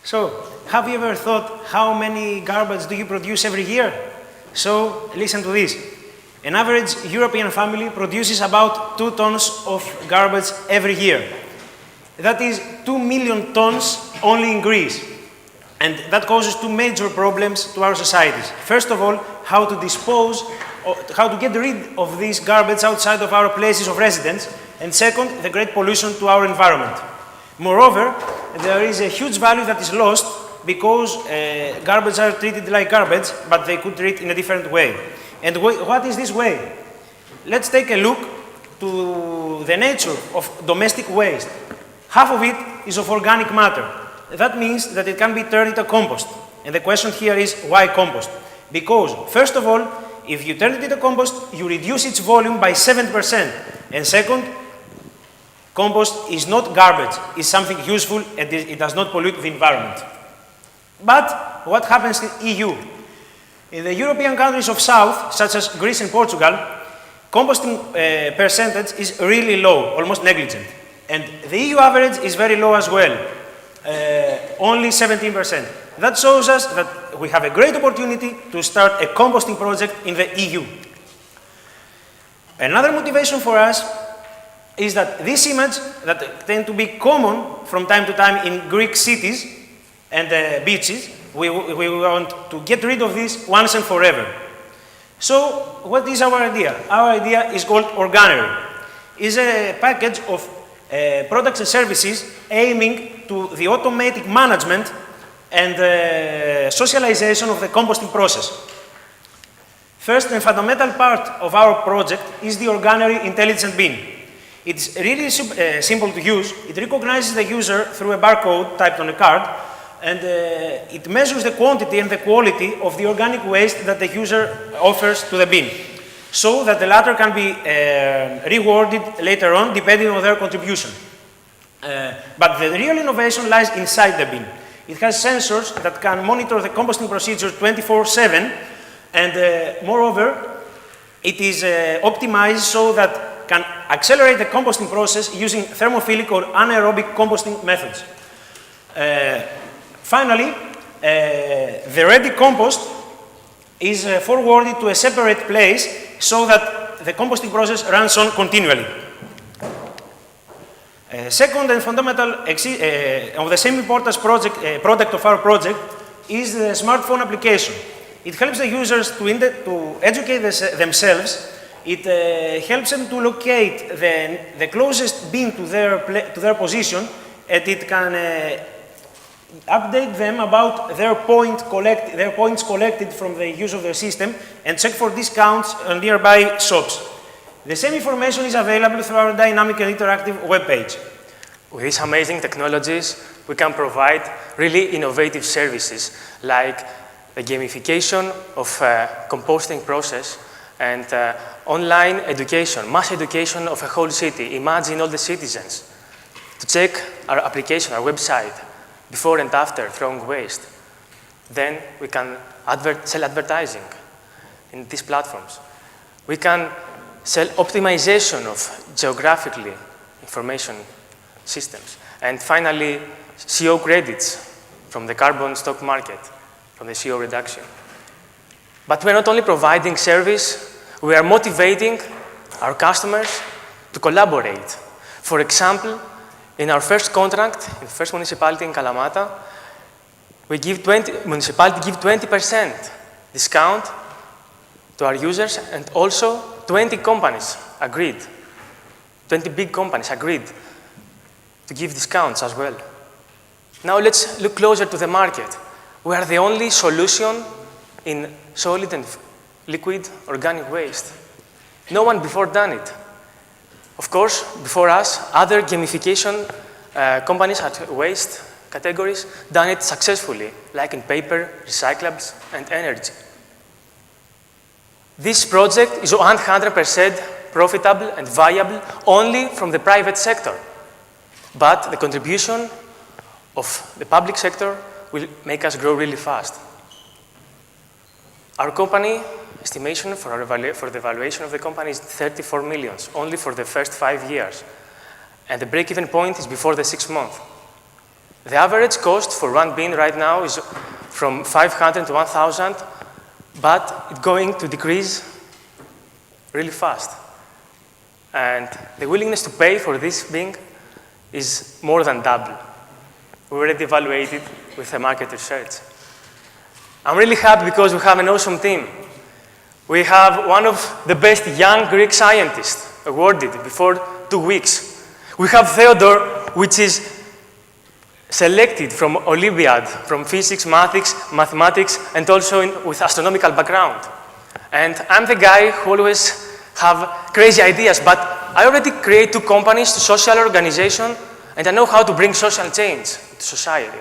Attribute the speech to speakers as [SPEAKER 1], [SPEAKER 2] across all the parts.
[SPEAKER 1] So, have you ever thought how many garbage do you produce every year? So, listen to this. An average European family produces about 2 tons of garbage every year. That is 2 million tons only in Greece. And that causes 2 major problems to our societies. First of all, how to dispose, how to get rid of this garbage outside of our places of residence. And second, the great pollution to our environment. Moreover, there is a huge value that is lost because garbage are treated like garbage, but they could treat in a different way. And what is this way? Let's take a look to the nature of domestic waste. Half of it is of organic matter. That means that it can be turned into compost. And the question here is, why compost? Because, first of all, if you turn it into compost, you reduce its volume by 7%. And second, compost is not garbage, it's something useful and it does not pollute the environment. But what happens in the EU? In the European countries of South, such as Greece and Portugal, composting percentage is really low, almost negligent. And the EU average is very low as well, only 17%. That shows us that we have a great opportunity to start a composting project in the EU. Another motivation for us is that this image that tend to be common from time to time in Greek cities and beaches, we want to get rid of this once and forever. So, what is our idea? Our idea is called Organery. It's a package of products and services aiming to the automatic management and socialization of the composting process. First and fundamental part of our project is the Organery Intelligent Bin. It's really simple to use. It recognizes the user through a barcode typed on a card, and it measures the quantity and the quality of the organic waste that the user offers to the bin, so that the latter can be rewarded later on depending on their contribution. But the real innovation lies inside the bin. It has sensors that can monitor the composting procedure 24/7, and moreover, it is optimized so that can accelerate the composting process using thermophilic or anaerobic composting methods. Finally, the ready compost is forwarded to a separate place so that the composting process runs on continually. Second and fundamental of the same importance product of our project is the smartphone application. It helps the users to educate themselves. It helps them to locate the closest bin to their position, and it can update them about their points collected from the use of their system and check for discounts on nearby shops. The same information is available through our dynamic and interactive web page.
[SPEAKER 2] With these amazing technologies, we can provide really innovative services like the gamification of composting process and online education, mass education of a whole city. Imagine all the citizens to check our application, our website, before and after throwing waste. Then we can sell advertising in these platforms. We can sell optimization of geographically information systems. And finally, CO credits from the carbon stock market, from the CO reduction. But we're not only providing service, we are motivating our customers to collaborate. For example, in our first contract, in the first municipality in Kalamata, municipality give 20% discount to our users, and also 20 companies agreed, 20 big companies agreed to give discounts as well. Now let's look closer to the market. We are the only solution in solid and liquid organic waste. No one before done it. Of course, before us, other gamification companies at waste categories done it successfully, like in paper, recyclables, and energy. This project is 100% profitable and viable only from the private sector. But the contribution of the public sector will make us grow really fast. Our company estimation for the valuation of the company is 34 million, only for the first 5 years. And the break-even point is before the 6th month. The average cost for one bin right now is from 500 to 1,000, but it's going to decrease really fast. And the willingness to pay for this bin is more than double. We already evaluated with the market research. I'm really happy because we have an awesome team. We have one of the best young Greek scientists awarded before 2 weeks. We have Theodore, which is selected from Olympiad, from physics, mathematics, and also with astronomical background. And I'm the guy who always have crazy ideas, but I already create 2 companies to social organization, and I know how to bring social change to society.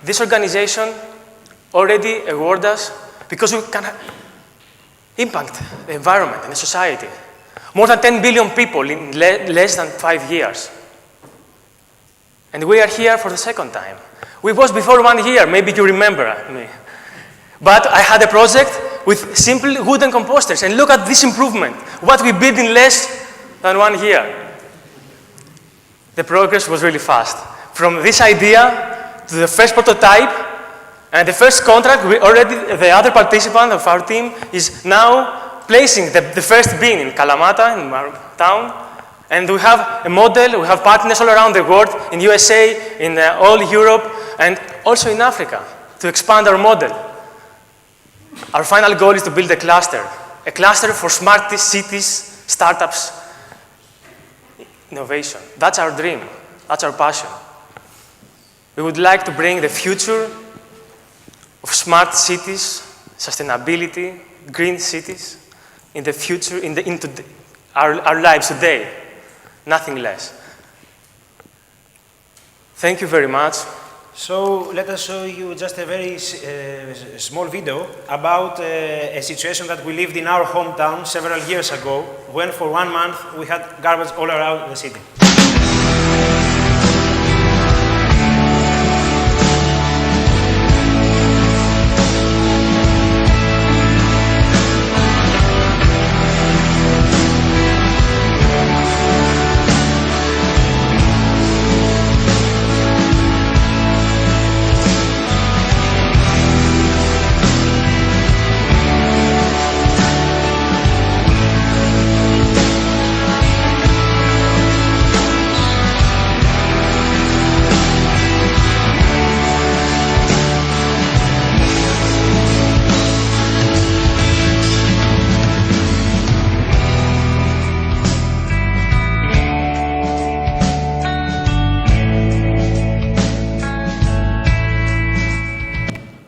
[SPEAKER 2] This organization already award us because we can impact the environment and the society. More than 10 billion people in less than 5 years. And we are here for the second time. We was before 1 year, maybe you remember me. But I had a project with simple wooden composters, and look at this improvement, what we built in less than 1 year. The progress was really fast. From this idea to the first prototype, and the first contract, the other participant of our team is now placing the first bin in Kalamata, in our town. And we have a model, we have partners all around the world, in USA, in all Europe, and also in Africa, to expand our model. Our final goal is to build a cluster for smart cities, startups, innovation. That's our dream, that's our passion. We would like to bring the future of smart cities, sustainability, green cities, in the future, into our lives today, nothing less. Thank you very much.
[SPEAKER 1] So let us show you just a very small video about a situation that we lived in our hometown several years ago, when for 1 month we had garbage all around the city.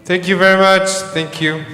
[SPEAKER 3] Thank you very much. Thank you.